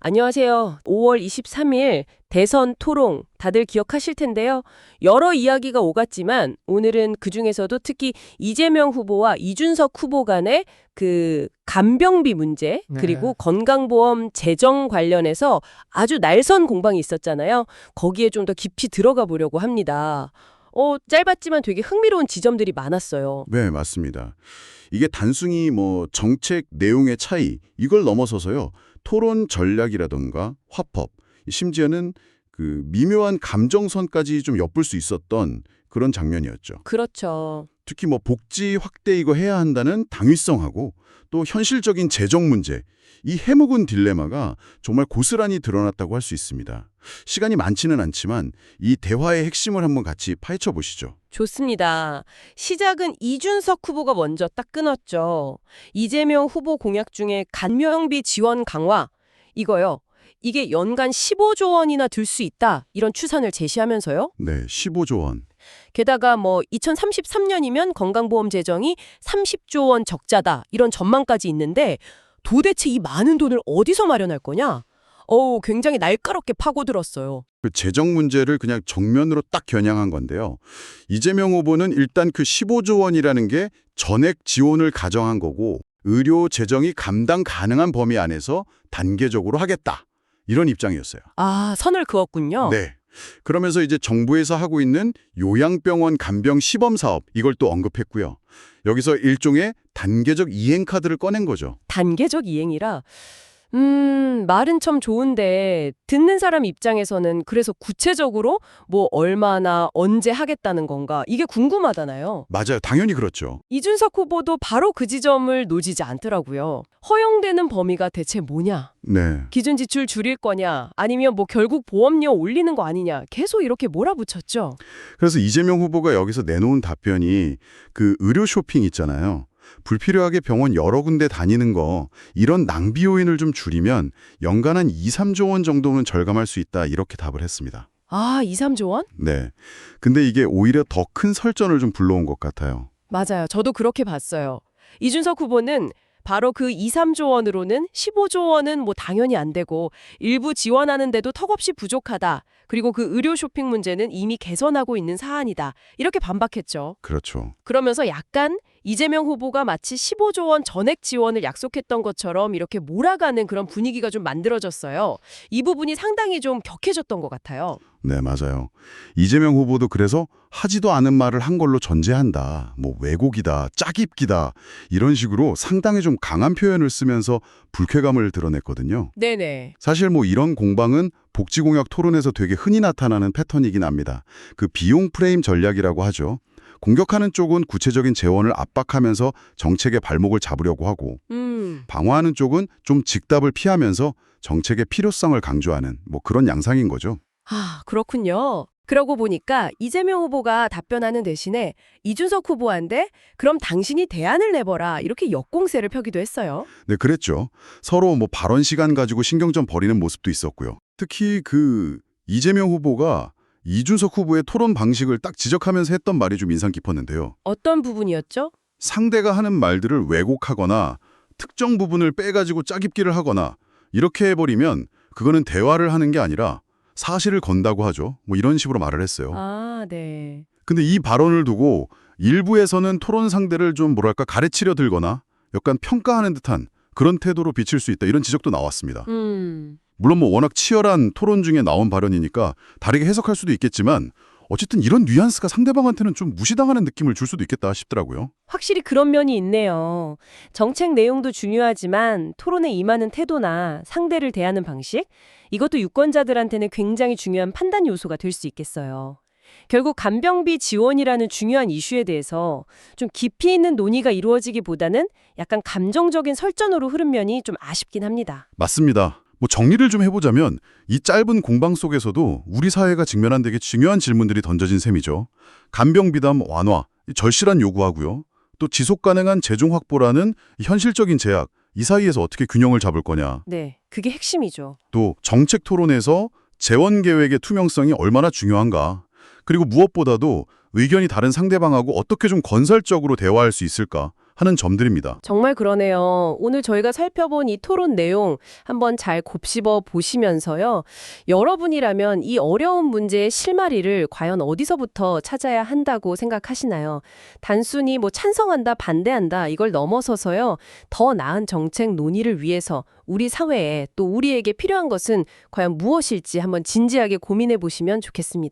안녕하세요. 5월 23일 대선 토론 다들 기억하실 텐데요. 여러 이야기가 오갔지만 오늘은 그중에서도 특히 이재명 후보와 이준석 후보 간의 그 간병비 문제 그리고 건강보험 재정 관련해서 아주 날선 공방이 있었잖아요. 거기에 좀 더 깊이 들어가 보려고 합니다. 짧았지만 되게 흥미로운 지점들이 많았어요. 네, 맞습니다. 이게 단순히 정책 내용의 차이, 이걸 넘어서서요. 토론 전략이라던가 화법, 심지어는 그 미묘한 감정선까지 좀 엿볼 수 있었던 그런 장면이었죠. 그렇죠. 특히 복지 확대 이거 해야 한다는 당위성하고 또 현실적인 재정 문제, 이 해묵은 딜레마가 정말 고스란히 드러났다고 할 수 있습니다. 시간이 많지는 않지만 이 대화의 핵심을 한번 같이 파헤쳐 보시죠. 좋습니다. 시작은 이준석 후보가 먼저 딱 끊었죠. 이재명 후보 공약 중에 간병비 지원 강화, 이거요. 이게 연간 15조 원이나 들 수 있다. 이런 추산을 제시하면서요. 네, 15조 원. 게다가 2033년이면 건강보험 재정이 30조 원 적자다. 이런 전망까지 있는데 도대체 이 많은 돈을 어디서 마련할 거냐? 굉장히 날카롭게 파고들었어요. 그 재정 문제를 그냥 정면으로 딱 겨냥한 건데요. 이재명 후보는 일단 그 15조 원이라는 게 전액 지원을 가정한 거고 의료 재정이 감당 가능한 범위 안에서 단계적으로 하겠다. 이런 입장이었어요. 아, 선을 그었군요. 네. 그러면서 이제 정부에서 하고 있는 요양병원 간병 시범 사업 이걸 또 언급했고요. 여기서 일종의 단계적 이행 카드를 꺼낸 거죠. 단계적 이행이라 말은 참 좋은데 듣는 사람 입장에서는 그래서 구체적으로 얼마나 언제 하겠다는 건가 이게 궁금하잖아요. 맞아요. 당연히 그렇죠. 이준석 후보도 바로 그 지점을 놓치지 않더라고요. 허용되는 범위가 대체 뭐냐? 네. 기준 지출 줄일 거냐? 아니면 결국 보험료 올리는 거 아니냐? 계속 이렇게 몰아붙였죠. 그래서 이재명 후보가 여기서 내놓은 답변이 그 의료 쇼핑 있잖아요. 불필요하게 병원 여러 군데 다니는 거 이런 낭비 요인을 좀 줄이면 연간 한 2, 3조 원 정도는 절감할 수 있다 이렇게 답을 했습니다. 아, 2, 3조 원? 네. 근데 이게 오히려 더 큰 설전을 좀 불러온 것 같아요. 맞아요. 저도 그렇게 봤어요. 이준석 후보는 바로 그 2, 3조 원으로는 15조 원은 당연히 안 되고 일부 지원하는데도 턱없이 부족하다. 그리고 그 의료 쇼핑 문제는 이미 개선하고 있는 사안이다. 이렇게 반박했죠. 그렇죠. 그러면서 약간 이재명 후보가 마치 15조 원 전액 지원을 약속했던 것처럼 이렇게 몰아가는 그런 분위기가 좀 만들어졌어요. 이 부분이 상당히 좀 격해졌던 것 같아요. 네, 맞아요. 이재명 후보도 그래서 하지도 않은 말을 한 걸로 전제한다. 왜곡이다, 짜깁기다 이런 식으로 상당히 좀 강한 표현을 쓰면서 불쾌감을 드러냈거든요. 네네. 사실 이런 공방은 복지공약 토론에서 되게 흔히 나타나는 패턴이긴 합니다. 그 비용 프레임 전략이라고 하죠. 공격하는 쪽은 구체적인 재원을 압박하면서 정책의 발목을 잡으려고 하고 방어하는 쪽은 좀 직답을 피하면서 정책의 필요성을 강조하는 그런 양상인 거죠. 아, 그렇군요. 그러고 보니까 이재명 후보가 답변하는 대신에 이준석 후보한테 그럼 당신이 대안을 내봐라 이렇게 역공세를 펴기도 했어요. 네, 그랬죠. 서로 발언 시간 가지고 신경전 벌이는 모습도 있었고요. 특히 이재명 후보가 이준석 후보의 토론 방식을 딱 지적하면서 했던 말이 좀 인상 깊었는데요. 어떤 부분이었죠? 상대가 하는 말들을 왜곡하거나 특정 부분을 빼가지고 짜깁기를 하거나 이렇게 해버리면 그거는 대화를 하는 게 아니라 사실을 건다고 하죠. 이런 식으로 말을 했어요. 아, 네. 근데 이 발언을 두고 일부에서는 토론 상대를 좀 가르치려 들거나 약간 평가하는 듯한 그런 태도로 비칠 수 있다 이런 지적도 나왔습니다. 물론 워낙 치열한 토론 중에 나온 발언이니까 다르게 해석할 수도 있겠지만 어쨌든 이런 뉘앙스가 상대방한테는 좀 무시당하는 느낌을 줄 수도 있겠다 싶더라고요. 확실히 그런 면이 있네요. 정책 내용도 중요하지만 토론에 임하는 태도나 상대를 대하는 방식, 이것도 유권자들한테는 굉장히 중요한 판단 요소가 될 수 있겠어요. 결국 간병비 지원이라는 중요한 이슈에 대해서 좀 깊이 있는 논의가 이루어지기보다는 약간 감정적인 설전으로 흐른 면이 좀 아쉽긴 합니다. 맞습니다. 정리를 좀 해보자면 이 짧은 공방 속에서도 우리 사회가 직면한 되게 중요한 질문들이 던져진 셈이죠. 간병비담 완화, 절실한 요구하고요. 또 지속가능한 재정 확보라는 현실적인 제약, 이 사이에서 어떻게 균형을 잡을 거냐. 네, 그게 핵심이죠. 또 정책 토론에서 재원 계획의 투명성이 얼마나 중요한가. 그리고 무엇보다도 의견이 다른 상대방하고 어떻게 좀 건설적으로 대화할 수 있을까 하는 점들입니다. 정말 그러네요. 오늘 저희가 살펴본 이 토론 내용 한번 잘 곱씹어 보시면서요. 여러분이라면 이 어려운 문제의 실마리를 과연 어디서부터 찾아야 한다고 생각하시나요? 단순히 뭐 찬성한다, 반대한다 이걸 넘어서서요. 더 나은 정책 논의를 위해서 우리 사회에 또 우리에게 필요한 것은 과연 무엇일지 한번 진지하게 고민해 보시면 좋겠습니다.